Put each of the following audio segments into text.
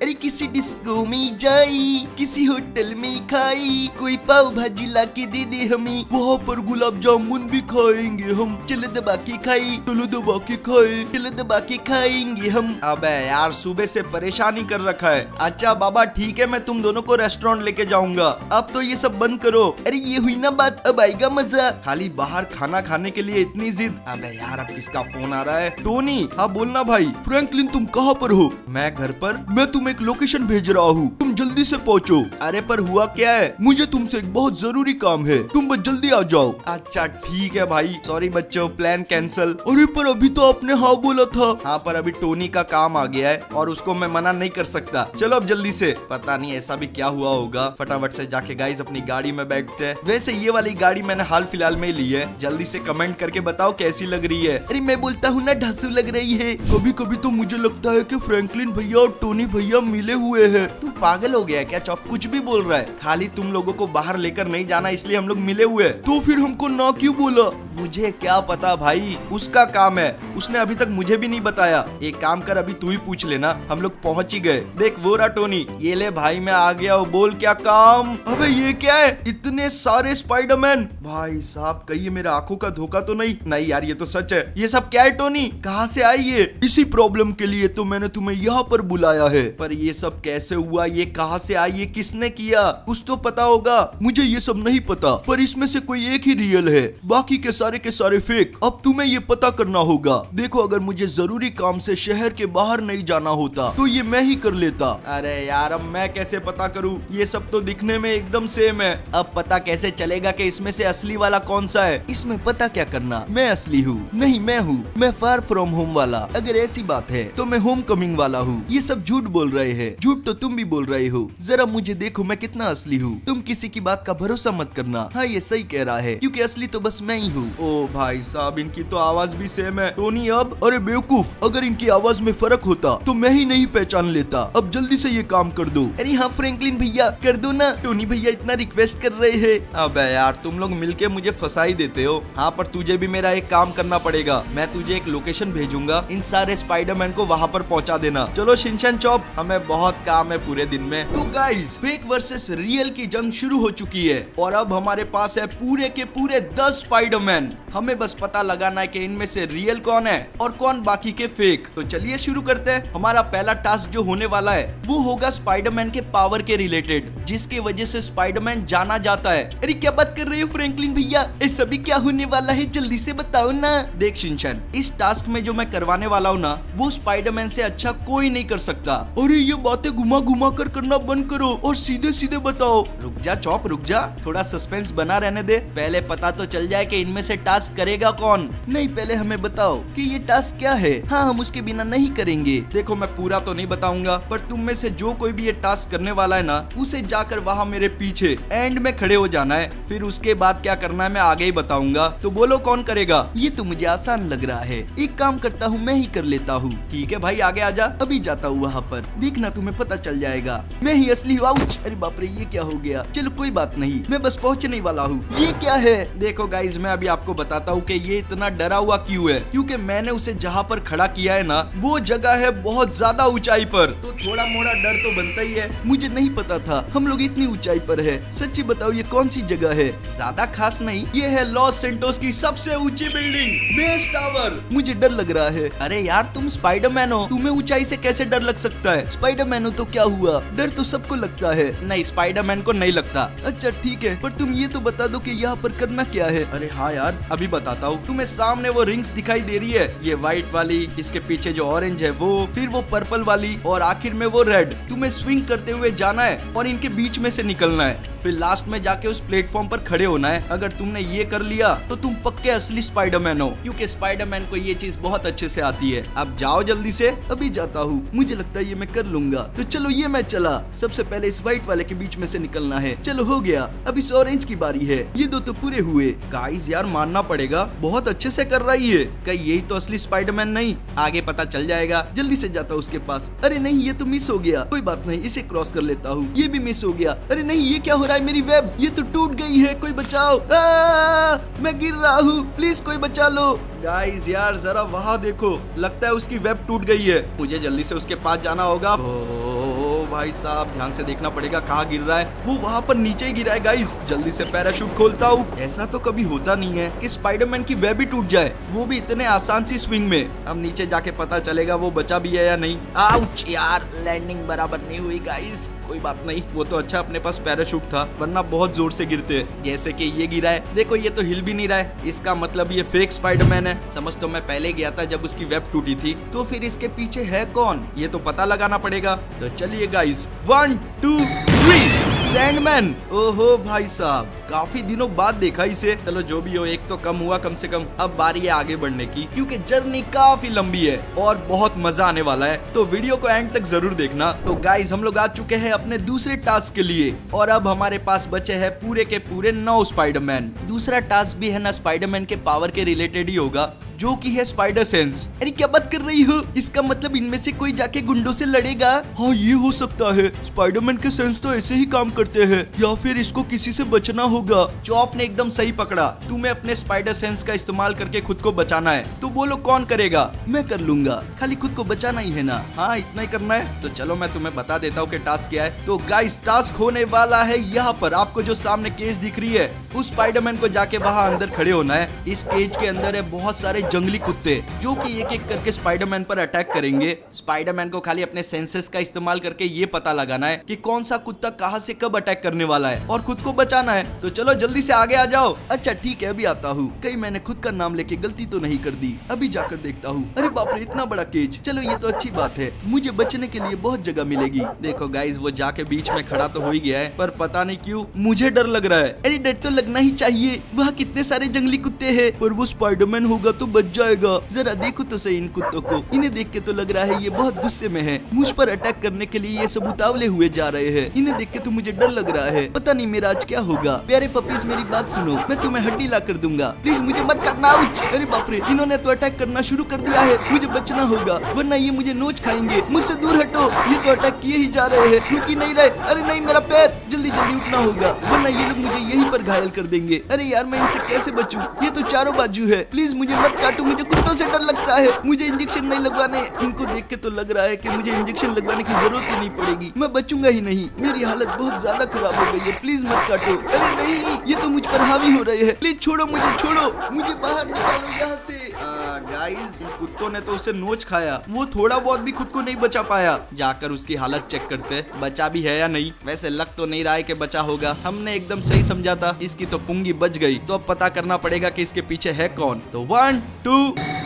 अरे किसी डिस्को में जाई, किसी होटल में खाई, कोई पाव भाजी ला के दे दे हमें, वहाँ पर गुलाब जामुन भी खाएंगे हम, चलो दबा के खाए, चलो दबा के खाए, चलो दबा के खाएंगे हम। अबे यार सुबह से परेशानी कर रखा है। अच्छा बाबा ठीक है, मैं तुम दोनों को रेस्टोरेंट लेके जाऊंगा, अब तो ये सब बंद करो। अरे ये हुई ना बात, अब आएगा मजा। खाली बाहर खाना खाने के लिए इतनी जिद। अबे यार अब किसका फोन आ रहा है? टोनी, हाँ बोलना भाई। फ्रैंकलिन तुम कहाँ पर हो? मैं घर पर। मैं तुम्हें एक लोकेशन भेज रहा हूँ, तुम जल्दी से पहुँचो। अरे पर हुआ क्या है? मुझे तुमसे एक बहुत जरूरी काम है, तुम बस जल्दी आ जाओ। अच्छा ठीक है भाई, सॉरी बच्चों, प्लान कैंसिल। अरे पर अभी तो आपने हाँ बोला था। हाँ पर अभी टोनी का काम आ गया है और उसको मैं मना नहीं कर सकता। चलो अब जल्दी से। पता नहीं ऐसा भी क्या हुआ होगा। फटाफट से जाके गाइस अपनी गाड़ी में बैठते हैं। वैसे ये वाली गाड़ी मैंने हाल फिलहाल में ली है, जल्दी से कमेंट करके बताओ कैसी लग रही है। अरे मैं बोलता हूँ ना ढांसू लग रही है। कभी कभी तो मुझे लगता है कि फ्रैंकलिन भैया और टोनी भैया मिले हुए हैं। तू पागल हो गया क्या? चौप कुछ भी बोल रहा है। खाली तुम लोगों को बाहर लेकर नहीं जाना इसलिए हम लोग मिले हुए। तो फिर हमको ना क्यों बोला? मुझे क्या पता भाई, उसका काम है, उसने अभी तक मुझे भी नहीं बताया। एक काम कर, अभी तू ही पूछ लेना। हम लोग पहुंच ही गए। देख वो रहा टोनी। ये ले भाई मैं आ गया हूँ, बोल क्या काम? अबे ये क्या है, इतने सारे स्पाइडरमैन? भाई साहब कहीं मेरे आंखों का धोखा तो नहीं? नहीं यार ये तो सच है। ये सब क्या है टोनी? कहाँ से आई ये? इसी प्रॉब्लम के लिए तो मैंने तुम्हें यहाँ पर बुलाया है। पर ये सब कैसे हुआ? ये कहाँ से आई? ये किसने किया? कुछ तो पता होगा। मुझे ये सब नहीं पता, पर इसमें से कोई एक ही रियल है, बाकी के सारे फेक। अब तुम्हें ये पता करना होगा। देखो अगर मुझे जरूरी काम से शहर के बाहर नहीं जाना होता तो ये मैं ही कर लेता। अरे यार अब मैं कैसे पता करूँ? ये सब तो दिखने में एकदम सेम है। अब पता कैसे चलेगा कि इसमें से असली वाला कौन सा है? इसमें पता क्या करना, मैं असली हूँ। नहीं मैं हूँ, मैं फार फ्रॉम होम वाला। अगर ऐसी बात है तो मैं होम कमिंग वाला हूँ। ये सब झूठ बोल रहे हैं। झूठ तो तुम भी बोल रहे हो। जरा मुझे देखो मैं कितना असली हूँ। तुम किसी की बात का भरोसा मत करना। हाँ ये सही कह रहा है, क्योंकि असली तो बस मैं ही हूँ। ओ भाई साहब इनकी तो आवाज भी सेम है। टोनी अब? अरे बेवकूफ, अगर इनकी आवाज में फर्क होता तो मैं ही नहीं पहचान लेता। अब जल्दी से ये काम कर दो। अरे हाँ फ्रैंकलिन भैया कर दो ना, टोनी भैया इतना रिक्वेस्ट कर रहे हैं। अबे यार तुम लोग मिलके मुझे फंसा ही देते हो। हाँ पर तुझे भी मेरा एक काम करना पड़ेगा। मैं तुझे एक लोकेशन भेजूंगा, इन सारे स्पाइडरमैन को वहाँ पर पहुँचा देना। चलो शिनचैन चॉप, हमें बहुत काम है पूरे दिन में। तो गाइस फेक वर्सेस रियल की जंग शुरू हो चुकी है और अब हमारे पास है पूरे के पूरे 10 स्पाइडरमैन। हमें बस पता लगाना है कि इनमें से रियल कौन है और कौन बाकी के फेक। तो चलिए शुरू करते हैं। हमारा पहला टास्क जो होने वाला है वो होगा स्पाइडरमैन के पावर के रिलेटेड, जिसके वजह से स्पाइडरमैन जाना जाता है। अरे क्या बात कर रहे हो फ्रैंकलिन भैया, ऐसा भी क्या होने वाला है, जल्दी से बताओ ना। देख शिनचैन, इस टास्क में जो मैं करवाने वाला हूँ ना, वो स्पाइडरमैन से अच्छा कोई नहीं कर सकता। अरे ये बातें घुमा घुमा कर करना बंद करो और सीधे सीधे बताओ। रुक जा चॉप रुक जा, थोड़ा सस्पेंस बना रहने दे। पहले पता तो चल जाए कि इनमें से टास्क करेगा कौन। नहीं पहले हमें बताओ कि ये टास्क क्या है। हाँ हम उसके बिना नहीं करेंगे। देखो मैं पूरा तो नहीं बताऊंगा, पर तुम में से जो कोई भी ये टास्क करने वाला है ना, उसे जाकर वहाँ मेरे पीछे एंड में खड़े हो जाना है। फिर उसके बाद क्या करना है मैं आगे ही बताऊंगा। तो बोलो कौन करेगा? ये तो मुझे आसान लग रहा है, एक काम करता हूँ मैं ही कर लेता हूँ। ठीक है भाई आगे आजा। अभी जाता हूँ वहाँ पर, देखना तुम्हें पता चल जाएगा मैं ही असली हूँ। अरे बाप रे ये क्या हो गया? चलो कोई बात नहीं, मैं बस पहुँचने वाला हूँ। ये क्या है? देखो गाइज मैं अभी आपको बताता हूँ कि ये इतना डरा हुआ क्यों है। क्योंकि मैंने उसे जहाँ पर खड़ा किया है ना, वो जगह है बहुत ज्यादा ऊंचाई पर, तो थोड़ा मोड़ा डर तो बनता ही है। मुझे नहीं पता था हम लोग इतनी ऊंचाई पर है। सच्ची बताओ ये कौन सी जगह है? ज्यादा खास नहीं, ये है लॉस सेंटोस की सबसे ऊंची बिल्डिंग, बेस टावर। मुझे डर लग रहा है। अरे यार तुम स्पाइडरमैन हो, तुम्हें ऊंचाई से कैसे डर लग सकता है? स्पाइडरमैन हो तो क्या हुआ, डर तो सबको लगता है। नहीं स्पाइडरमैन को नहीं लगता। अच्छा ठीक है, पर तुम ये तो बता दो कि यहाँ पर करना क्या है। अरे हाँ यार अभी बताता हूँ। तुम्हें सामने वो रिंग्स दिखाई दे रही है, ये व्हाइट वाली, इसके पीछे जो ऑरेंज है वो, फिर वो पर्पल वाली और आखिर में वो रेड। तुम्हें स्विंग करते हुए जाना है और इनके बीच में से निकलना है। फिर लास्ट में जाके उस प्लेटफॉर्म पर खड़े होना है। अगर तुमने ये कर लिया तो तुम पक्के असली स्पाइडरमैन हो, क्योंकि स्पाइडरमैन को ये चीज बहुत अच्छे से आती है। अब जाओ जल्दी से। अभी जाता हूँ, मुझे लगता है ये मैं कर लूंगा। तो चलो ये मैं चला। सबसे पहले इस व्हाइट वाले के बीच में से निकलना है। चलो हो गया, अब इस ऑरेंज की बारी है। ये दो तो पूरे हुए। गाइस यार मानना पड़ेगा, बहुत अच्छे से कर रही है। कहीं यही तो असली स्पाइडरमैन नहीं? आगे पता चल जाएगा। जल्दी से जाता हूँ उसके पास। अरे नहीं ये तो मिस हो गया, कोई बात नहीं इसे क्रॉस कर लेता हूँ। ये भी मिस हो गया। अरे नहीं ये क्या हो रहा है, मेरी वेब ये तो टूट गई है, कोई बचाओ। मैं गिर रहा हूँ, प्लीज कोई बचा लो। गाइस यार जरा वहाँ देखो, लगता है उसकी वेब टूट गई है। मुझे जल्दी से उसके पास जाना होगा। भाई साहब ध्यान से देखना पड़ेगा कहाँ गिर रहा है। वो वहाँ पर नीचे ही गिरा है गाइस। जल्दी से पैराशूट खोलता हूँ। ऐसा तो कभी होता नहीं है कि स्पाइडरमैन की वेब भी टूट जाए, वो भी इतने आसान सी स्विंग में। अब नीचे जाके पता चलेगा वो बचा भी है या नहीं। आउच यार, लैंडिंग बराबर नहीं हुई गाइस। कोई बात नहीं, वो तो अच्छा अपने पास पैराशूट था, वरना बहुत जोर से गिरते। जैसे कि ये गिरा है, देखो ये तो हिल भी नहीं रहा है। इसका मतलब ये फेक स्पाइडरमैन है। समझ तो मैं पहले गया था जब उसकी वेब टूटी थी। तो फिर इसके पीछे है कौन, ये तो पता लगाना पड़ेगा। तो चलिए गाइस, 1 2 3 सैंडमैन। ओहो भाई साहब, काफी दिनों बाद देखा इसे। चलो जो भी हो, एक तो कम हुआ कम से कम। अब बारी है आगे बढ़ने की, क्योंकि जर्नी काफी लंबी है और बहुत मजा आने वाला है। तो वीडियो को एंड तक जरूर देखना। तो गाइस, हम लोग आ चुके हैं अपने दूसरे टास्क के लिए और अब हमारे पास बचे हैं पूरे के पूरे 9 स्पाइडरमैन। दूसरा टास्क भी है ना स्पाइडरमैन के पावर के रिलेटेड ही होगा, जो कि है स्पाइडर सेंस। अरे क्या बात कर रही हो, इसका मतलब इनमें से कोई जाके गुंडों से लड़ेगा। हाँ ये हो सकता है, स्पाइडरमैन के सेंस तो ऐसे ही काम करते हैं, या फिर इसको किसी से बचना होगा। चॉप ने एकदम सही पकड़ा, तुम्हें अपने स्पाइडर सेंस का इस्तेमाल करके खुद को बचाना है। तो बोलो कौन करेगा? मैं कर लूंगा, खाली खुद को बचाना ही है ना। हाँ इतना ही करना है। तो चलो मैं तुम्हें बता देता हूँ कि टास्क क्या है। तो गाइस, टास्क होने वाला है यहाँ पर। आपको जो सामने केज दिख रही है, उस स्पाइडरमैन को जाके वहाँ अंदर खड़े होना है। इस केज के अंदर है बहुत सारे जंगली कुत्ते, जो कि एक एक करके स्पाइडरमैन पर अटैक करेंगे। स्पाइडरमैन को खाली अपने सेंसेस का इस्तेमाल करके ये पता लगाना है कि कौन सा कुत्ता कहाँ से कब अटैक करने वाला है और खुद को बचाना है। तो चलो जल्दी से आगे आ जाओ। अच्छा ठीक है, अभी आता हूँ। कहीं मैंने खुद का नाम लेके गलती तो नहीं कर दी? अभी जाकर देखता हूँ। अरे बाप रे, इतना बड़ा केज। चलो ये तो अच्छी बात है, मुझे बचने के लिए बहुत जगह मिलेगी। देखो गाइस, वो जाके बीच में खड़ा तो हो ही गया है, पर पता नहीं क्यों मुझे डर लग रहा है। अरे डर तो लगना ही चाहिए, वहाँ कितने सारे जंगली कुत्ते हैं। पर वो स्पाइडरमैन होगा तो बच जाएगा। जरा देखो तो सही इन कुत्तों को, इन्हें देख के तो लग रहा है ये बहुत गुस्से में है। मुझ पर अटैक करने के लिए ये सब उतावले हुए जा रहे हैं। इन्हें देख के तो मुझे डर लग रहा है, पता नहीं मेरा आज क्या होगा। प्यारे पपीज मेरी बात सुनो, मैं तुम्हें हड्डी ला कर दूंगा, प्लीज मुझे मत करना। अरे बाप रे, इन्होंने तो अटैक करना शुरू कर दिया है। मुझे बचना होगा वरना ये मुझे नोच खाएंगे। मुझसे दूर हटो, ये तो अटैक किए ही जा रहे हैं, रुक ही नहीं रहे। अरे नहीं, मेरा पैर, जल्दी जल्दी उठना होगा वरना ये लोग मुझे यहीं पर घायल कर देंगे। अरे यार मैं इनसे कैसे बचूं? ये तो चारों बाजू है। प्लीज मुझे मत काटो, मुझे कुत्तों से डर लगता है। मुझे इंजेक्शन नहीं लगवाने। इनको देख के तो लग रहा है कि मुझे इंजेक्शन लगवाने की जरूरत ही नहीं पड़ेगी, मैं बचूंगा ही नहीं। मेरी हालत बहुत ज्यादा खराब हो गई है, प्लीज मत काटो। अरे नहीं, ये तो मुझ पर हावी हो रहे हैं। प्लीज छोड़ो मुझे, छोड़ो मुझे, बाहर निकालो यहाँ से। गाइस, कुत्तों ने तो उसे नोच खाया, वो थोड़ा बहुत भी खुद को नहीं बचा पाया। जाकर उसकी हालत चेक करते, बचा भी है या नहीं। वैसे लग तो नहीं रहा है कि बचा होगा, हमने एकदम सही समझा था। इसकी तो पुंगी बच गई। तो अब पता करना पड़ेगा कि इसके पीछे है कौन। तो 1 2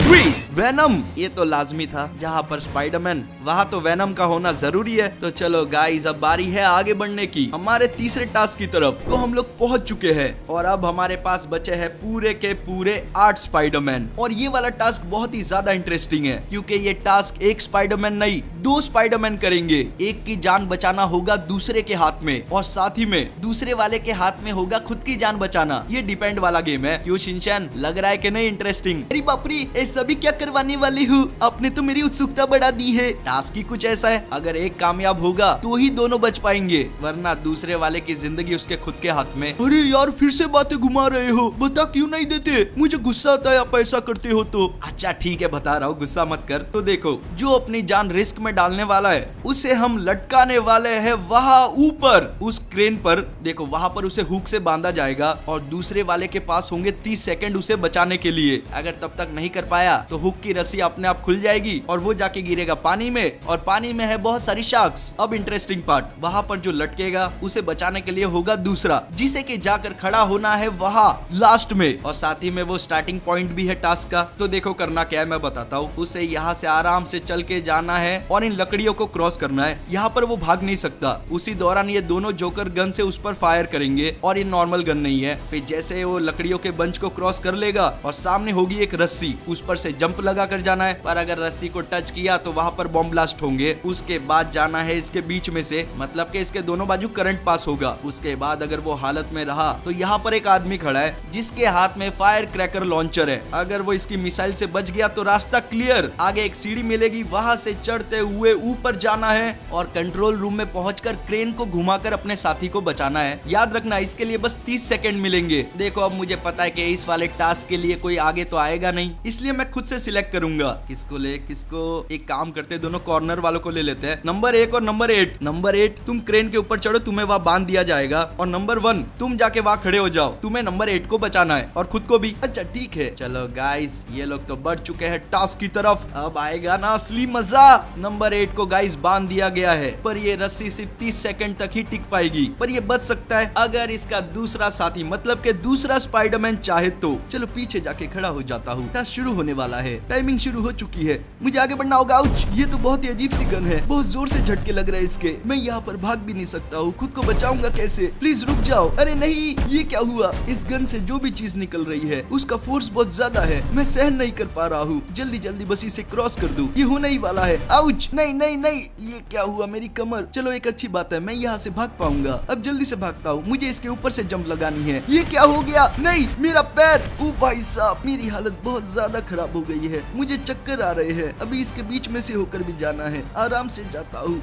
3 वेनम। ये तो लाजमी था, जहाँ पर स्पाइडरमैन वहाँ तो वेनम का होना जरूरी है। तो चलो गाइस, अब बारी है आगे बढ़ने की, हमारे तीसरे टास्क की तरफ। तो हम लोग पहुंच चुके हैं और अब हमारे पास बचे हैं पूरे के पूरे 8 स्पाइडरमैन। और ये वाला टास्क बहुत ही ज्यादा इंटरेस्टिंग है, क्योंकि ये टास्क एक स्पाइडरमैन नहीं, 2 स्पाइडरमैन करेंगे। एक की जान बचाना होगा दूसरे के हाथ में, और साथ ही में दूसरे वाले के हाथ में होगा खुद की जान बचाना। ये डिपेंड वाला गेम है। क्यों शिनचैन, लग रहा है कि नहीं इंटरेस्टिंग? अरे बाप रे, ये सभी क्या करवाने वाले हो? आपने तो मेरी उत्सुकता बढ़ा दी है। टास्क ही कुछ ऐसा है, अगर एक कामयाब होगा तो ही दोनों बच पाएंगे, वरना दूसरे वाले की जिंदगी उसके खुद के हाथ में। अरे यार, फिर से बातें घुमा रहे हो, बता क्यों नहीं देते? मुझे गुस्सा आता है आप ऐसा करते हो तो। अच्छा ठीक है, बता रहा हूँ, गुस्सा मत कर। तो देखो, जो अपनी जान रिस्क में डालने वाला है उसे हम लटकाने वाले हैं वहाँ ऊपर उस क्रेन पर। देखो वहाँ पर उसे हुक से बांधा जाएगा और दूसरे वाले के पास होंगे 30 सेकंड उसे बचाने के लिए। अगर तब तक नहीं कर पाया तो हुक की रस्सी अपने आप खुल जाएगी और वो जाके गिरेगा पानी में, और पानी में है बहुत सारी शार्क्स। अब इंटरेस्टिंग पार्ट, वहाँ पर जो लटकेगा उसे बचाने के लिए होगा दूसरा, जिसे कि जाकर खड़ा होना है वहाँ लास्ट में, और साथ ही में वो स्टार्टिंग पॉइंट भी है टास्क का। तो देखो करना क्या है मैं बताता हूँ। उसे यहाँ से आराम से चल के जाना है और इन लकड़ियों को क्रॉस करना है। यहाँ पर वो भाग नहीं सकता। उसी दौरान ये दोनों जोकर गन से उस पर फायर करेंगे, और ये नॉर्मल गन नहीं है। फिर जैसे वो लकड़ियों के बंच को क्रॉस कर लेगा और सामने होगी एक रस्सी, उस पर से जंप लगा कर जाना है। पर अगर रस्सी को टच किया तो वहाँ पर बॉम्ब ब्लास्ट होंगे। उसके बाद जाना है इसके बीच में से, मतलब कि इसके दोनों बाजू करंट पास होगा। उसके बाद अगर वो हालत में रहा तो यहाँ पर एक आदमी खड़ा है जिसके हाथ में फायर क्रैकर लॉन्चर है। अगर वो इसकी मिसाइल से बच गया तो रास्ता क्लियर। आगे एक सीढ़ी मिलेगी, वहां से चढ़ते हुए ऊपर जाना है और कंट्रोल रूम में पहुंचकर क्रेन को घुमाकर अपने साथी को बचाना है। याद रखना, इसके लिए बस 30 सेकंड मिलेंगे। देखो अब मुझे पता है कि इस वाले टास्क के लिए कोई आगे तो आएगा नहीं, इसलिए मैं खुद से सिलेक्ट करूंगा। किसको ले, किसको, एक काम करते हैं, दोनों कॉर्नर वालों को ले लेते हैं, नंबर 1 और नंबर 8। नंबर 8 तुम क्रेन के ऊपर चढ़ो, तुम्हें वहाँ बांध दिया जाएगा, और नंबर 1 तुम जाके वहाँ खड़े हो जाओ, तुम्हें नंबर 8 को बचाना है और खुद को भी। अच्छा ठीक है, चलो गाइस ये लोग तो बढ़ चुके हैं टास्क की तरफ, अब आएगा ना असली मजा। नंबर 8 को गाइस बांध दिया गया है, पर ये रस्सी सिर्फ 30 सेकंड तक ही टिक पाएगी, पर ये बच सकता है अगर इसका दूसरा साथी मतलब के दूसरा स्पाइडरमैन चाहे तो। चलो पीछे जाके खड़ा हो जाता हूँ, टास्क शुरू होने वाला है, टाइमिंग शुरू हो चुकी है, मुझे आगे बढ़ना होगा। आउच, ये तो बहुत ही अजीब सी गन है, बहुत जोर से झटके लग रहे हैं इसके, मैं यहाँ पर भाग भी नहीं सकता हूँ, खुद को बचाऊंगा कैसे? प्लीज रुक जाओ। अरे नहीं, ये क्या हुआ? इस गन से जो भी चीज निकल रही है उसका फोर्स बहुत ज्यादा है, मैं सहन नहीं कर पा रहा हूँ, जल्दी जल्दी बस इसे क्रॉस कर दूं, ये होने ही वाला है। आउच, नहीं नहीं नहीं, ये क्या हुआ? मेरी कमर। चलो एक अच्छी बात है, मैं यहाँ से भाग पाऊंगा, अब जल्दी से भागता हूँ, मुझे इसके ऊपर से जंप लगानी है। ये क्या हो गया? नहीं, मेरा पैर। ओ भाई साहब, मेरी हालत बहुत ज्यादा खराब हो गई है, मुझे चक्कर आ रहे हैं, अभी इसके बीच में से होकर भी जाना है, आराम से जाता हूँ।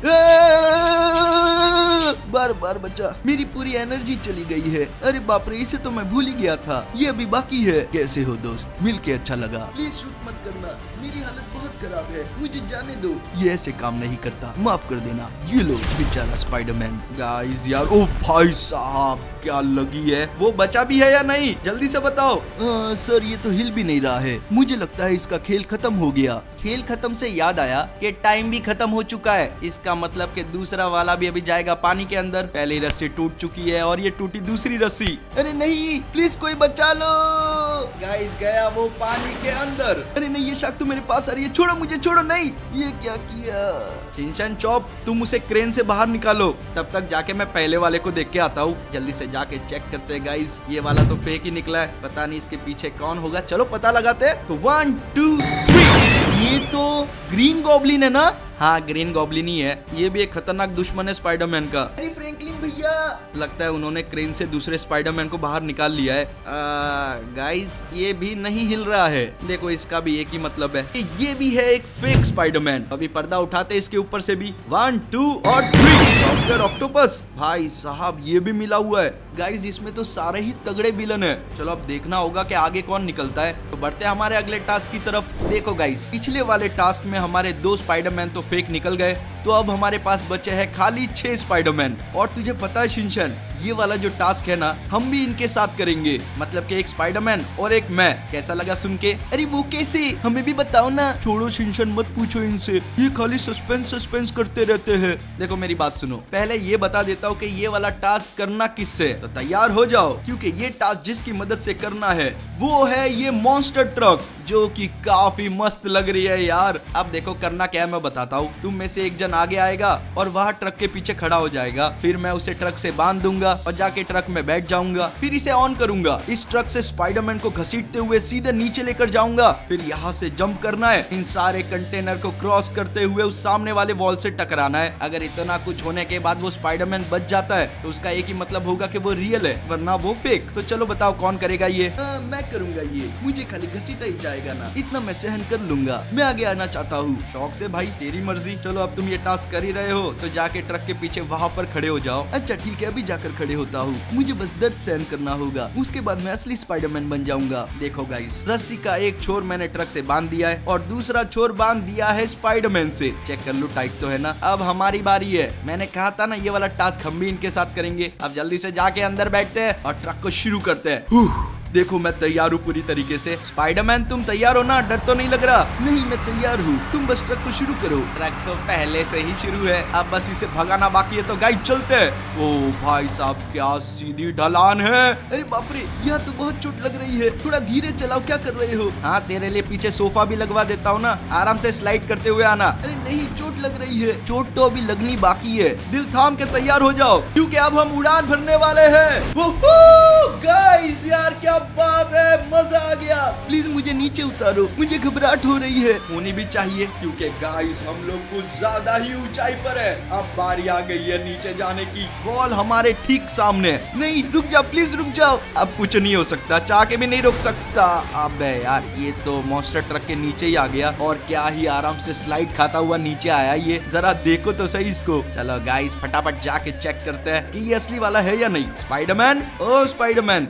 बार बार बचा, मेरी पूरी एनर्जी चली गई है। अरे बाप रे, इसे तो मैं भूल ही गया था, ये अभी बाकी है। कैसे हो दोस्त, मिलके अच्छा लगा, प्लीज शूट मत करना, मेरी हालत बहुत खराब है, मुझे जाने दो। ये ऐसे काम नहीं करता, माफ कर देना। ये लो बेचारा स्पाइडरमैन। गाइस यार, ओ भाई साहब क्या लगी है, वो बचा भी है या नहीं, जल्दी से बताओ। सर ये तो हिल भी नहीं रहा है, मुझे लगता है इसका खेल खत्म हो गया। खेल खत्म से याद आया कि टाइम भी खत्म हो चुका है, इसका मतलब कि दूसरा वाला भी अभी जाएगा पानी के अंदर। पहली रस्सी टूट चुकी है और ये टूटी दूसरी रस्सी। अरे नहीं, प्लीज कोई बचा लो। गाइस गया वो पानी के अंदर। अरे नहीं, ये शार्क तो मेरे पास आ रही है, छोड़ो मुझे, छोड़ो। नहीं, ये क्या किया? शिनचैन चॉप, तुम उसे क्रेन से बाहर निकालो, तब तक जाके मैं पहले वाले को देख के आता हूँ। जल्दी से जाके चेक करते हैं गाइस, ये वाला तो फेक ही निकला है, पता नहीं इसके पीछे कौन होगा। चलो पता लगाते हैं। तो 1 2 3, ये तो ग्रीन गॉब्लिन है ना? हाँ, ग्रीन गॉब्लिन ही है, ये भी एक खतरनाक दुश्मन है स्पाइडरमैन का। अरे फ्रैंकलिन भैया, लगता है उन्होंने क्रेन से दूसरे स्पाइडरमैन को बाहर निकाल लिया है। गाइस ये भी नहीं हिल रहा है, देखो इसका भी एक ही मतलब है, ये भी है एक फेक स्पाइडरमैन। अभी पर्दा उठाते इसके ऊपर से भी। 1 2 और 3, डॉक्टर ऑक्टोपस। भाई साहब ये भी मिला हुआ है। गाइस इसमें तो सारे ही तगड़े विलन है। चलो अब देखना होगा कि आगे कौन निकलता है। तो बढ़ते हैं हमारे अगले टास्क की तरफ। देखो गाइस, पिछले वाले टास्क में हमारे 2 स्पाइडरमैन तो फेक निकल गए, तो अब हमारे पास बचे हैं खाली 6 स्पाइडरमैन। और तुझे पता है शिनचैन, ये वाला जो टास्क है ना, हम भी इनके साथ करेंगे, मतलब कि एक स्पाइडरमैन और एक मैं। कैसा लगा सुन के? अरे वो कैसे, हमें भी बताओ ना। छोड़ो शिनचैन, मत पूछो इनसे, ये खाली सस्पेंस करते रहते हैं। देखो मेरी बात सुनो, पहले ये बता देता हूँ कि ये वाला टास्क करना किससे, तो तैयार हो जाओ, क्योंकि ये टास्क जिसकी मदद से करना है वो है ये मॉन्स्टर ट्रक, जो कि काफी मस्त लग रही है यार। अब देखो करना क्या है मैं बताता हूँ। तुम में से एक जन आगे आएगा और वहाँ ट्रक के पीछे खड़ा हो जाएगा, फिर मैं उसे ट्रक से बांध दूंगा और जाके ट्रक में बैठ जाऊंगा, फिर इसे ऑन करूंगा, इस ट्रक से स्पाइडरमैन को घसीटते हुए सीधे नीचे लेकर जाऊंगा, फिर यहाँ से जंप करना है, इन सारे कंटेनर को क्रॉस करते हुए उस सामने वाले वॉल से टकराना है। अगर इतना कुछ होने के बाद वो स्पाइडरमैन बच जाता है तो उसका एक ही मतलब होगा कि वो रियल है, वरना वो फेक। तो चलो बताओ कौन करेगा ये? मैं करूंगा ये, मुझे खाली घसीटा ही जाएगा ना, इतना मैं सहन कर लूंगा। मैं आगे आना चाहता हूँ। शौक से भाई, तेरी मर्जी। चलो अब तुम ये टास्क कर ही रहे हो तो जाके ट्रक के पीछे वहाँ पर खड़े हो जाओ। अच्छा ठीक है, अभी जाकर खड़े होता हूँ, मुझे बस दर्द सहन करना होगा, उसके बाद मैं असली स्पाइडरमैन बन जाऊंगा। देखो गाइस, रस्सी का एक छोर मैंने ट्रक से बांध दिया है और दूसरा छोर बांध दिया है स्पाइडरमैन से। चेक कर लो टाइट तो है ना। अब हमारी बारी है, मैंने कहा था ना ये वाला टास्क हम भी इनके साथ करेंगे। अब जल्दी से जाके अंदर बैठते हैं और ट्रक को शुरू करते हैं। देखो मैं तैयार हूँ पूरी तरीके से। स्पाइडरमैन तुम तैयार हो ना? डर तो नहीं लग रहा? नहीं मैं तैयार हूँ, तुम बस ट्रक को शुरू करो। ट्रक तो पहले से ही शुरू है, अब बस इसे भगाना बाकी है। तो गाइड चलते हैं। ओ भाई साहब क्या सीधी ढलान है। अरे बाप रे, यहाँ तो बहुत चोट लग रही है, थोड़ा धीरे चलाओ। क्या कर रहे हो? हाँ तेरे लिए पीछे सोफा भी लगवा देता हूँ ना, आराम से स्लाइड करते हुए आना। अरे नहीं, चोट लग रही है। चोट तो अभी लगनी बाकी है, दिल थाम के तैयार हो जाओ क्योंकि अब हम उड़ान भरने वाले हैं। गाइस यार क्या बात है, मजा आ गया। प्लीज मुझे नीचे उतारो, मुझे घबराहट हो रही है। होनी भी चाहिए क्योंकि गाइस हम लोग कुछ ज्यादा ही ऊंचाई पर है। अब बारी आ गई है नीचे जाने की। वॉल हमारे ठीक सामने। नहीं रुक जा, प्लीज रुक जाओ। अब कुछ नहीं हो सकता, चाह के भी नहीं रुक सकता। अबे यार ये तो मॉन्स्टर ट्रक के नीचे ही आ गया और क्या ही आराम से स्लाइड खाता हुआ नीचे आया ये। जरा देखो तो सही इसको। चलो गाइस फटाफट जाके चेक करते हैं कि ये असली वाला है या नहीं। स्पाइडरमैन, ओ स्पाइडरमैन।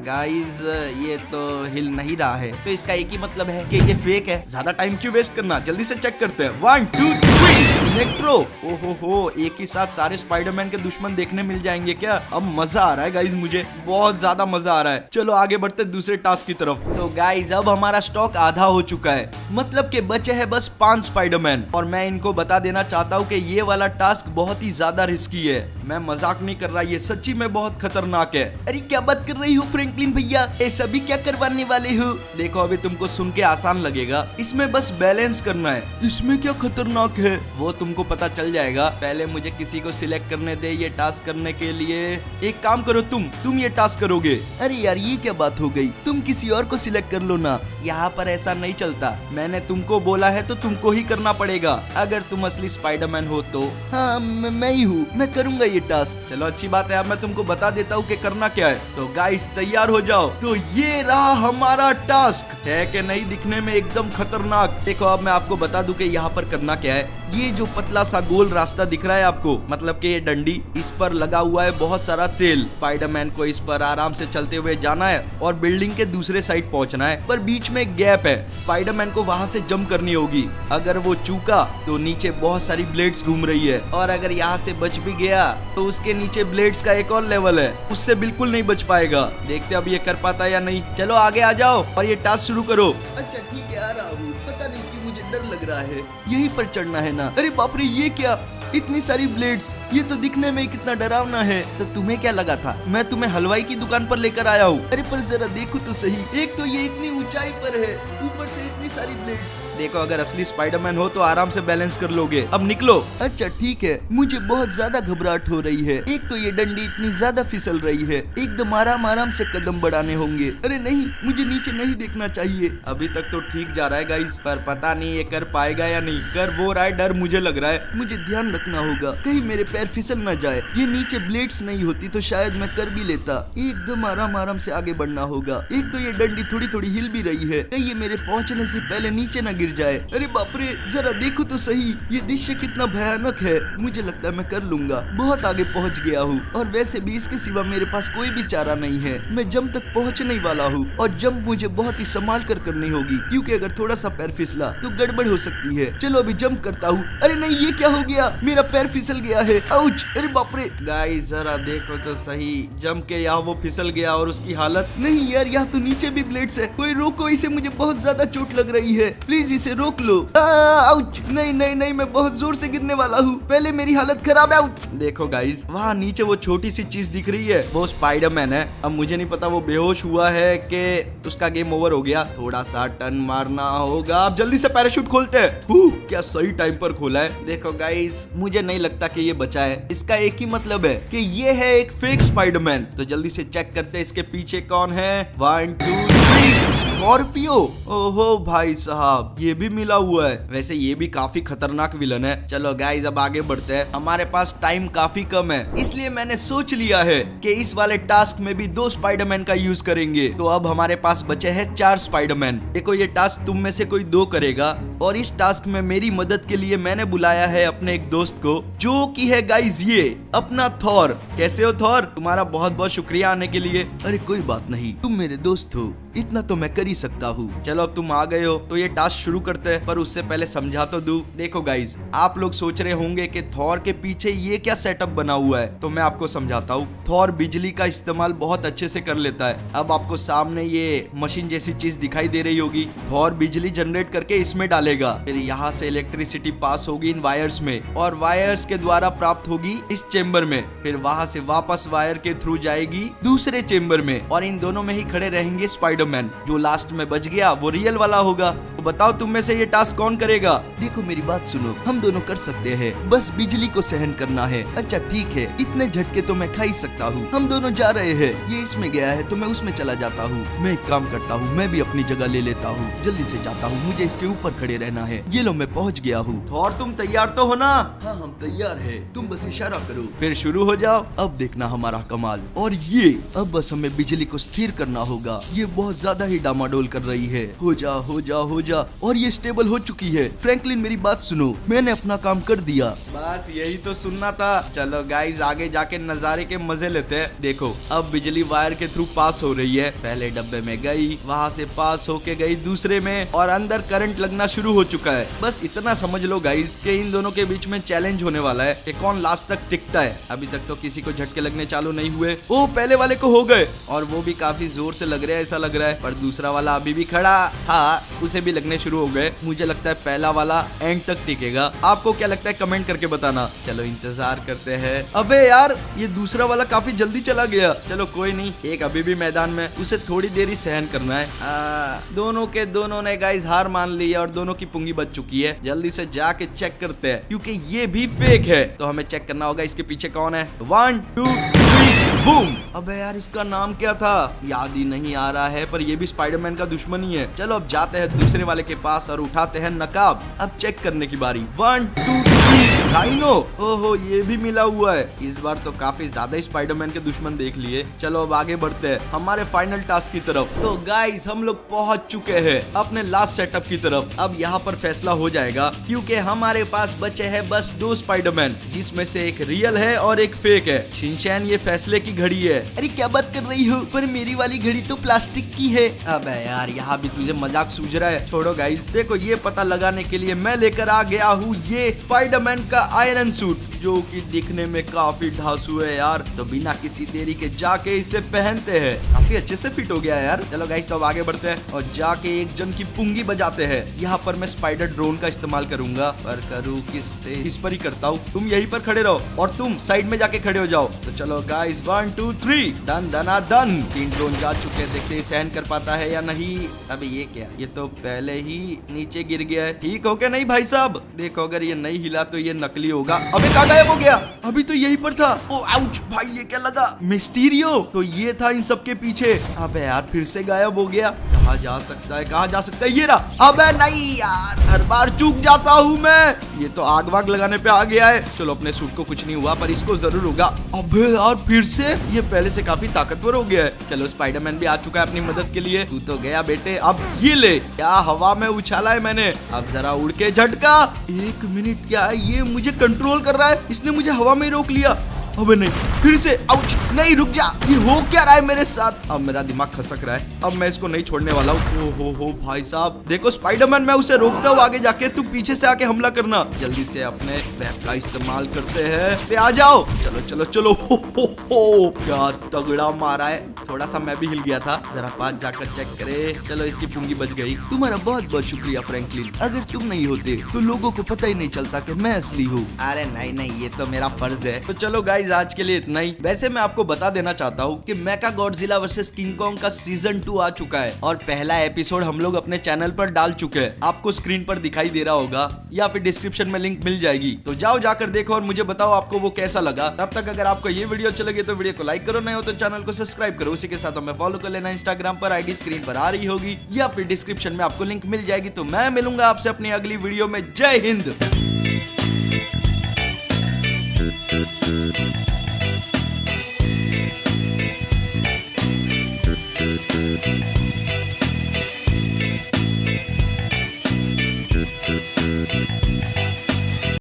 गाइस गाइस ये तो हिल नहीं रहा है, तो इसका एक ही मतलब है कि ये फेक है। ज्यादा टाइम क्यों वेस्ट करना, जल्दी से चेक करते हैं। 1 2 3 इलेक्ट्रो। ओहो, एक ही साथ सारे स्पाइडरमैन के दुश्मन देखने मिल जाएंगे क्या? अब मजा आ रहा है गाइस, मुझे बहुत ज्यादा मजा आ रहा है। चलो आगे बढ़ते दूसरे टास्क की तरफ। तो गाइस अब हमारा स्टॉक आधा हो चुका है, मतलब कि बचे है बस 5 स्पाइडरमैन। और मैं इनको बता देना चाहता हूँ कि ये वाला टास्क बहुत ही ज्यादा रिस्की है। मैं मजाक नहीं कर रहा, ये सच्ची में बहुत खतरनाक है। अरे क्या बात कर रही हो फ्रैंकलिन भैया, ऐसा भी क्या करवाने वाले हो? देखो अभी तुमको सुन के आसान लगेगा, इसमें बस बैलेंस करना है। इसमें क्या खतरनाक है वो तुमको पता चल जाएगा। पहले मुझे किसी को सिलेक्ट करने दे ये टास्क करने के लिए। एक काम करो, तुम ये टास्क करोगे। अरे यार ये क्या बात हो गई, तुम किसी और को सिलेक्ट कर लो ना। यहाँ पर ऐसा नहीं चलता, मैंने तुमको बोला है तो तुमको ही करना पड़ेगा, अगर तुम असली स्पाइडरमैन हो तो। हाँ मैं ही हूँ, मैं करूँगा ये टास्क। चलो अच्छी बात है, अब मैं तुमको बता देता हूँ कि करना क्या है। तो गाइस तैयार हो जाओ। तो ये रहा हमारा टास्क, है कि नहीं दिखने में एकदम खतरनाक। देखो अब मैं आपको बता दूं कि यहाँ पर करना क्या है। ये जो पतला सा गोल रास्ता दिख रहा है आपको, मतलब कि ये डंडी, इस पर लगा हुआ है बहुत सारा तेल। स्पाइडरमैन को इस पर आराम से चलते हुए जाना है और बिल्डिंग के दूसरे साइड पहुंचना है, पर बीच में एक गैप है। स्पाइडरमैन को वहां से जंप करनी होगी। अगर वो चूका तो नीचे बहुत सारी ब्लेड्स घूम रही है, और अगर यहाँ से बच भी गया तो उसके नीचे ब्लेड्स का एक और लेवल है, उससे बिल्कुल नहीं बच पाएगा। देखते अब ये कर पाता या नहीं। चलो आगे आ जाओ और ये टास्क शुरू करो। अच्छा ठीक है, आ रहा हूँ। पता नहीं क्यों मुझे डर लग रहा है। यहीं पर चढ़ना है ना? अरे बाप रे, ये क्या, इतनी सारी ब्लेड्स, ये तो दिखने में कितना डरावना है। तो तुम्हें क्या लगा था मैं तुम्हें हलवाई की दुकान पर लेकर आया हूँ? अरे पर जरा देखो तो सही, एक तो ये इतनी ऊंचाई पर है, ऊपर से इतनी सारी ब्लेड्स। देखो अगर असली स्पाइडरमैन हो तो आराम से बैलेंस कर लोगे। अब निकलो। अच्छा ठीक है, मुझे बहुत ज्यादा घबराहट हो रही है। एक तो ये डंडी इतनी ज्यादा फिसल रही है, एकदम आराम आराम से कदम बढ़ाने होंगे। अरे नहीं, मुझे नीचे नहीं देखना चाहिए। अभी तक तो ठीक जा रहा है गाइस, पर पता नहीं ये कर पाएगा या नहीं। कर वो रहा है, डर मुझे लग रहा है। मुझे ध्यान रखना होगा, कहीं मेरे पैर फिसल ना जाए। ये नीचे ब्लेड्स नहीं होती तो शायद मैं कर भी लेता। एकदम आराम आराम से आगे बढ़ना होगा। एक तो ये डंडी थोड़ी थोड़ी हिल भी रही है, कहीं ये मेरे पहुंचने से पहले नीचे ना गिर जाए। अरे बाप रे, जरा देखो तो सही, ये दृश्य कितना भयानक है। मुझे लगता है मैं कर लूंगा, बहुत आगे पहुंच गया हूँ। और वैसे भी इसके सिवा मेरे पास कोई भी चारा नहीं है। मैं जंप तक पहुंचने ही वाला हूँ, और जंप मुझे बहुत ही संभाल कर करनी होगी, क्योंकि अगर थोड़ा सा पैर फिसला तो गड़बड़ हो सकती है। चलो अभी जंप करता हूँ। अरे नहीं, ये क्या हो गया, मेरा पैर फिसल गया है। आउच, अरे बाप रे। गाइस जरा देखो तो सही, जंप के यहाँ वो फिसल गया और उसकी हालत। नहीं यार, यहाँ तो नीचे भी ब्लेड्स है। कोई रोको इसे, मुझे बहुत ज्यादा चोट लग रही है। प्लीज इसे रोक लो। आउच, नहीं नहीं नहीं, मैं बहुत जोर से गिरने वाला हूँ, पहले मेरी हालत खराब है। आउच। देखो गाइस, वहाँ नीचे वो छोटी सी चीज दिख रही है, वो स्पाइडरमैन है। अब मुझे नहीं पता वो बेहोश हुआ है कि उसका गेम ओवर हो गया। थोड़ा सा टर्न मारना होगा। अब जल्दी से पैराशूट खोलते हैं। क्या सही टाइम पर खोला है। देखो गाइस, मुझे नहीं लगता कि ये बचा है। इसका एक ही मतलब है कि ये है एक फेक स्पाइडरमैन। तो जल्दी से चेक करते हैं इसके पीछे कौन है। 1 2 3 स्कॉर्पियो। ओहो भाई साहब, ये भी मिला हुआ है। वैसे ये भी काफी खतरनाक विलन है। चलो गाइस अब आगे बढ़ते हैं, हमारे पास टाइम काफी कम है, इसलिए मैंने सोच लिया है कि इस वाले टास्क में भी 2 स्पाइडरमैन का यूज करेंगे। तो अब हमारे पास बचे हैं 4 स्पाइडरमैन। देखो ये टास्क तुम में से कोई 2 करेगा, और इस टास्क में मेरी मदद के लिए मैंने बुलाया है अपने एक दोस्त को, जो की है गाइस ये अपना थॉर। कैसे हो थॉर? तुम्हारा बहुत बहुत शुक्रिया आने के लिए। अरे कोई बात नहीं, तुम मेरे दोस्त हो, इतना तो मैं कर ही सकता हूँ। चलो अब तुम आ गए हो तो ये टास्क शुरू करते हैं, पर उससे पहले समझा तो दूं। देखो गाइस, आप लोग सोच रहे होंगे कि थॉर के पीछे ये क्या सेटअप बना हुआ है, तो मैं आपको समझाता हूँ। थॉर बिजली का इस्तेमाल बहुत अच्छे से कर लेता है। अब आपको सामने ये मशीन जैसी चीज दिखाई दे रही होगी। थॉर बिजली जनरेट करके इसमें डालेगा, फिर यहाँ से इलेक्ट्रिसिटी पास होगी इन वायर्स में, और वायर्स के द्वारा प्राप्त होगी इस चेम्बर में, फिर वहां से वापस वायर के थ्रू जाएगी दूसरे चेम्बर में, और इन दोनों में ही खड़े रहेंगे स्पाइडरमैन। जो लास्ट में बच गया वो रियल वाला होगा। तो बताओ तुम में से ये टास्क कौन करेगा? देखो मेरी बात सुनो, हम दोनों कर सकते हैं, बस बिजली को सहन करना है। अच्छा ठीक है, इतने झटके तो मैं खा ही सकता हूँ। हम दोनों जा रहे हैं, ये इसमें गया है तो मैं उसमें चला जाता हूँ। मैं एक काम करता हूँ, मैं भी अपनी जगह ले लेता हूँ, जल्दी से जाता हूँ, मुझे इसके ऊपर खड़े रहना है। ये लो मैं पहुँच गया हूँ। थॉर तुम तैयार तो हो ना? हाँ हम तैयार है, तुम बस इशारा करो, फिर शुरू हो जाओ। अब देखना हमारा कमाल। और ये अब बस हमें बिजली को स्थिर करना होगा, ये बहुत ज्यादा ही डामाडोल कर रही है। हो जा हो जा हो जा। दिया और ये स्टेबल हो चुकी है। फ्रैंकलिन मेरी बात सुनो, मैंने अपना काम कर दिया। बस यही तो सुनना था। चलो गाइस आगे जाके नजारे के मजे लेते हैं। देखो अब बिजली वायर के थ्रू पास हो रही है। पहले डब्बे में गई, वहाँ से पास होके गई दूसरे में और अंदर करंट लगना शुरू हो चुका है। बस इतना समझ लो गाइस कि इन दोनों के बीच में चैलेंज होने वाला है कि कौन लास्ट तक टिकता है। अभी तक तो किसी को झटके लगने चालू नहीं हुए। ओ पहले वाले को हो गए और वो भी काफी जोर से लग रहे हैं ऐसा लग रहा है। पर दूसरा वाला अभी भी खड़ा था, उसे भी लगने शुरू हो गए। मुझे लगता है पहला वाला एंड तक टिकेगा। आपको क्या लगता है कमेंट करके बताना। चलो इंतजार करते हैं। अबे यार ये दूसरा वाला काफी जल्दी चला गया। चलो कोई नहीं, एक अभी भी मैदान में, उसे थोड़ी देर ही सहन करना है। दोनों के दोनों ने गाइस हार मान ली है और दोनों की पुंगी बच चुकी है। जल्दी से जाके चेक करते हैं क्योंकि ये भी फेक है। तो हमें चेक करना होगा इसके पीछे कौन है। 1 2 3 बूम। अबे यार इसका नाम क्या था याद ही नहीं आ रहा है, पर ये भी स्पाइडरमैन का दुश्मन ही है। चलो अब जाते हैं दूसरे वाले के पास और उठाते हैं नकाब। अब चेक करने की बारी। 1 2 3 राइनो। ओहो ये भी मिला हुआ है। इस बार तो काफी ज्यादा स्पाइडरमैन के दुश्मन देख लिए। चलो अब आगे बढ़ते हैं हमारे फाइनल टास्क की तरफ। तो गाइस हम लोग पहुंच चुके हैं अपने लास्ट सेटअप की तरफ। अब यहाँ पर फैसला हो जाएगा क्योंकि हमारे पास बचे हैं बस 2 स्पाइडरमैन, जिसमें से एक रियल है और एक फेक है। शिनचैन ये फैसले की घड़ी है। अरे क्या बात कर रही हो, पर मेरी वाली घड़ी तो प्लास्टिक की है। अबे यार यहाँ भी तुझे मजाक सूझ रहा है। छोड़ो गाइस, देखो ये पता लगाने के लिए मैं लेकर आ गया हूँ ये स्पाइडरमैन का आयरन सूट, जो कि दिखने में काफी ढांसू है यार। तो बिना किसी देरी के जाके इसे पहनते हैं। काफी अच्छे से फिट हो गया है यार। चलो गाइस तो अब आगे बढ़ते हैं और जाके एक जन की पुंगी बजाते हैं। यहाँ पर मैं स्पाइडर ड्रोन का इस्तेमाल करूंगा, पर करूँ किस पे? इस पर ही करता हूँ। तुम यहीं पर खड़े रहो और तुम साइड में जाके खड़े हो जाओ। तो चलो गाइस 1 2 3 डन डना डन। 3 ड्रोन जा चुके हैं, देखते हैं सहन कर पाता है या नहीं। अबे ये क्या, ये तो पहले ही नीचे गिर गया है। ठीक हो क्या नहीं भाई साहब? देखो अगर ये नहीं हिला तो ये नकली होगा। अबे कहाँ गायब हो गया? अभी तो यहीं पर था। ओ आउच भाई ये क्या लगा? मिस्टीरियो तो ये था इन सब के पीछे। अबे यार फिर से गायब हो गया। कहाँ जा सकता है, कहाँ जा सकता है? ये रहा। अबे नहीं यार, हर बार चूक जाता हूँ मैं। ये तो आग वाग लगाने पे आ गया है। चलो अपने सूट को कुछ नहीं हुआ, पर इसको जरूर होगा। अबे यार फिर से, ये पहले से काफी ताकतवर हो गया है। चलो स्पाइडरमैन भी आ चुका है अपनी मदद के लिए। तू तो गया बेटे, अब ये ले। क्या हवा में उछाला है मैंने, अब जरा उड़ के झटका। 1 मिनट, क्या है ये मुझे कंट्रोल कर रहा है? इसने मुझे हवा में रोक लिया। अबे नहीं, फिर से आउच। नहीं रुक जा, ये हो क्या रहा है मेरे साथ? अब मेरा दिमाग खसक रहा है। अब मैं इसको नहीं छोड़ने वाला हूँ। हो भाई साहब देखो स्पाइडरमैन, मैं उसे रोकता हूँ आगे जाके, तू पीछे से आके हमला करना। जल्दी से अपने वेब का इस्तेमाल करते हैं। पे आ जाओ। चलो चलो चलो। हो क्या तगड़ा मारा है। थोड़ा सा मैं भी हिल गया था। जरा पास जाकर चेक करे। चलो इसकी पुंगी बच गई। तुम्हारा बहुत बहुत शुक्रिया फ्रैंकलिन। अगर तुम नहीं होते तो लोगों को पता ही नहीं चलता कि मैं असली हूँ। अरे नहीं नहीं, ये तो मेरा फर्ज है। तो चलो गाइस आज के लिए इतना ही। वैसे मैं आपको बता देना चाहता हूँ कि मेका गॉडजिला वर्सेस किंग कॉन्ग का सीजन 2 आ चुका है और पहला एपिसोड हम लोग अपने चैनल पर डाल चुके हैं। आपको स्क्रीन पर दिखाई दे रहा होगा या फिर डिस्क्रिप्शन में लिंक मिल जाएगी। तो जाओ जाकर देखो और मुझे बताओ आपको वो कैसा लगा। तब तक अगर आपको ये वीडियो अच्छी लगे तो वीडियो को लाइक करो, नहीं हो तो चैनल को सब्सक्राइब करो। उसी के साथ हमें फॉलो कर लेना। इंस्टाग्राम पर आईडी स्क्रीन पर आ रही होगी या फिर डिस्क्रिप्शन में आपको लिंक मिल जाएगी। तो मैं मिलूंगा आपसे अपनी अगली वीडियो में। जय हिंद।